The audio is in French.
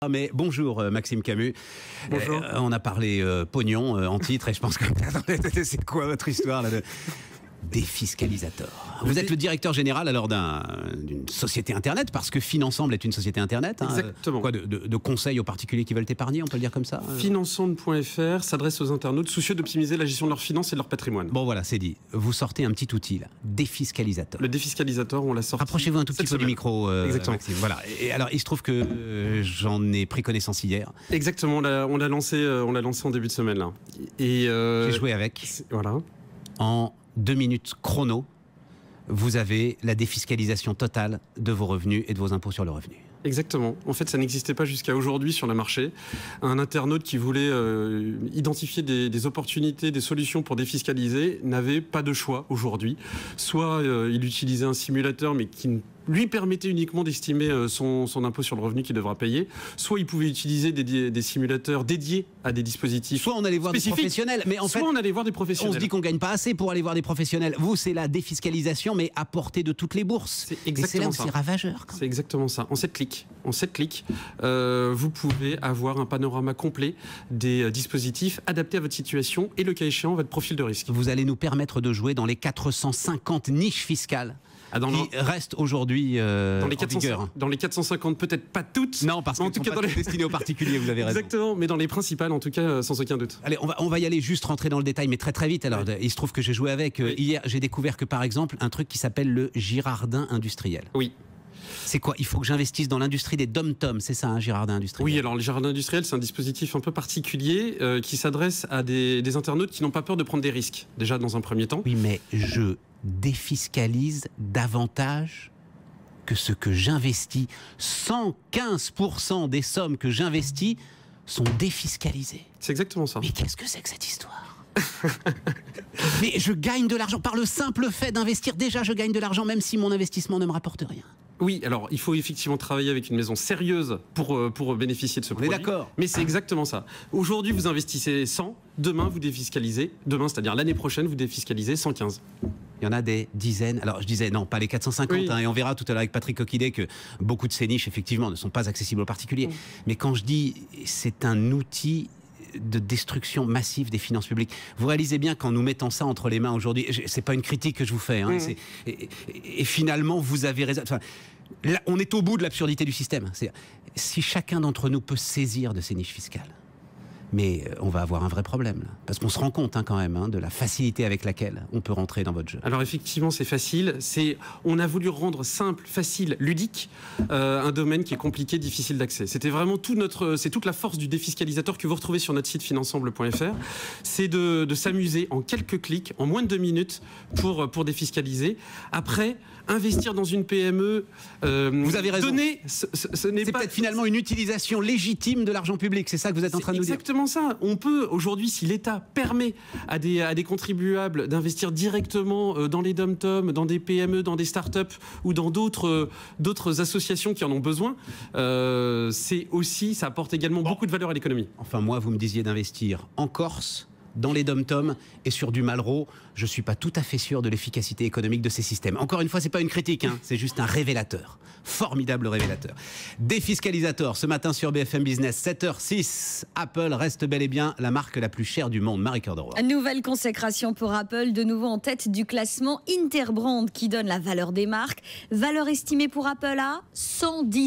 Mais bonjour Maxime Camus. Bonjour. On a parlé pognon en titre et je pense que c'est quoi votre histoire là de défiscalisateur? Vous êtes le directeur général alors d'une société internet, parce que Finansemble est une société internet. Exactement. Quoi, de conseils aux particuliers qui veulent épargner, on peut le dire comme ça. Finansemble.fr s'adresse aux internautes soucieux d'optimiser la gestion de leurs finances et de leur patrimoine. Bon voilà, c'est dit. Vous sortez un petit outil là, défiscalisateur. Le défiscalisateur, on l'a sorti. Rapprochez-vous un tout petit peu du micro, Exactement. Maxime. Voilà. Et alors, il se trouve que j'en ai pris connaissance hier. Exactement, on l'a lancé en début de semaine là. J'ai joué avec. Voilà. En 2 minutes chrono, vous avez la défiscalisation totale de vos revenus et de vos impôts sur le revenu. Exactement. En fait, ça n'existait pas jusqu'à aujourd'hui sur le marché. Un internaute qui voulait identifier des opportunités, des solutions pour défiscaliser n'avait pas de choix aujourd'hui. Soit il utilisait un simulateur, mais qui lui permettait uniquement d'estimer son impôt sur le revenu qu'il devra payer. Soit il pouvait utiliser des simulateurs dédiés à des dispositifs. Soit on allait voir des professionnels, mais en fait, on allait voir des professionnels. On se dit qu'on gagne pas assez pour aller voir des professionnels. Vous, c'est la défiscalisation, mais à portée de toutes les bourses. C'est exactement ça. C'est ravageur. C'est exactement ça. En 7 clics, vous pouvez avoir un panorama complet des dispositifs adaptés à votre situation et, le cas échéant, votre profil de risque. Vous allez nous permettre de jouer dans les 450 niches fiscales qui restent aujourd'hui en vigueur. Dans les 450, peut-être pas toutes. Non, parce qu'en tout cas, dans les destinées aux particuliers, vous avez raison. Exactement, mais dans les principales, en tout cas, sans aucun doute. Allez, on va y aller, juste rentrer dans le détail, mais très très vite. Alors, il se trouve que j'ai joué avec. Hier, j'ai découvert que, par exemple, un truc qui s'appelle le Girardin industriel. Oui. C'est quoi? Il faut que j'investisse dans l'industrie des dom-toms, c'est ça, un Girardin industriel? Oui, alors le Girardin industriel, c'est un dispositif un peu particulier qui s'adresse à des internautes qui n'ont pas peur de prendre des risques, déjà dans un premier temps. Oui, mais je défiscalise davantage que ce que j'investis. 115% des sommes que j'investis sont défiscalisées. C'est exactement ça. Mais qu'est-ce que c'est que cette histoire? Mais je gagne de l'argent par le simple fait d'investir. Déjà, je gagne de l'argent même si mon investissement ne me rapporte rien. Oui, alors il faut effectivement travailler avec une maison sérieuse pour bénéficier de ce produit. On est d'accord. Mais c'est exactement ça. Aujourd'hui, vous investissez 100, demain vous défiscalisez, c'est-à-dire l'année prochaine, vous défiscalisez 115. Il y en a des dizaines. Alors je disais non, pas les 450, oui. Et on verra tout à l'heure avec Patrick Coquillet que beaucoup de ces niches effectivement ne sont pas accessibles aux particuliers. Mais quand je dis c'est un outil de destruction massive des finances publiques. Vous réalisez bien qu'en nous mettant ça entre les mains aujourd'hui, c'est pas une critique que je vous fais, et finalement vous avez raison. Enfin, là, on est au bout de l'absurdité du système. Si chacun d'entre nous peut saisir de ces niches fiscales, mais on va avoir un vrai problème, là. Parce qu'on se rend compte quand même de la facilité avec laquelle on peut rentrer dans votre jeu. Alors effectivement, c'est facile. On a voulu rendre simple, facile, ludique, un domaine qui est compliqué, difficile d'accès. C'était vraiment c'est toute la force du défiscalisateur que vous retrouvez sur notre site finansemble.fr. C'est de s'amuser en quelques clics, en moins de 2 minutes, pour défiscaliser. Après, investir dans une PME, vous avez raison. Ce n'est pas peut-être finalement une utilisation légitime de l'argent public. C'est ça que vous êtes en train de nous dire. Exactement ça. On peut aujourd'hui, si l'État permet à des contribuables d'investir directement dans les dom-toms, dans des PME, dans des startups ou dans d'autres associations qui en ont besoin, ça apporte également beaucoup de valeur à l'économie. Enfin, moi, vous me disiez d'investir en Corse, dans les dom-toms et sur du Malraux. Je ne suis pas tout à fait sûr de l'efficacité économique de ces systèmes. Encore une fois, ce n'est pas une critique, c'est juste un révélateur. Formidable révélateur. Défiscalisateur, ce matin sur BFM Business, 7h06. Apple reste bel et bien la marque la plus chère du monde. Marie Cœur de Roy. Nouvelle consécration pour Apple, de nouveau en tête du classement Interbrand qui donne la valeur des marques. Valeur estimée pour Apple à 110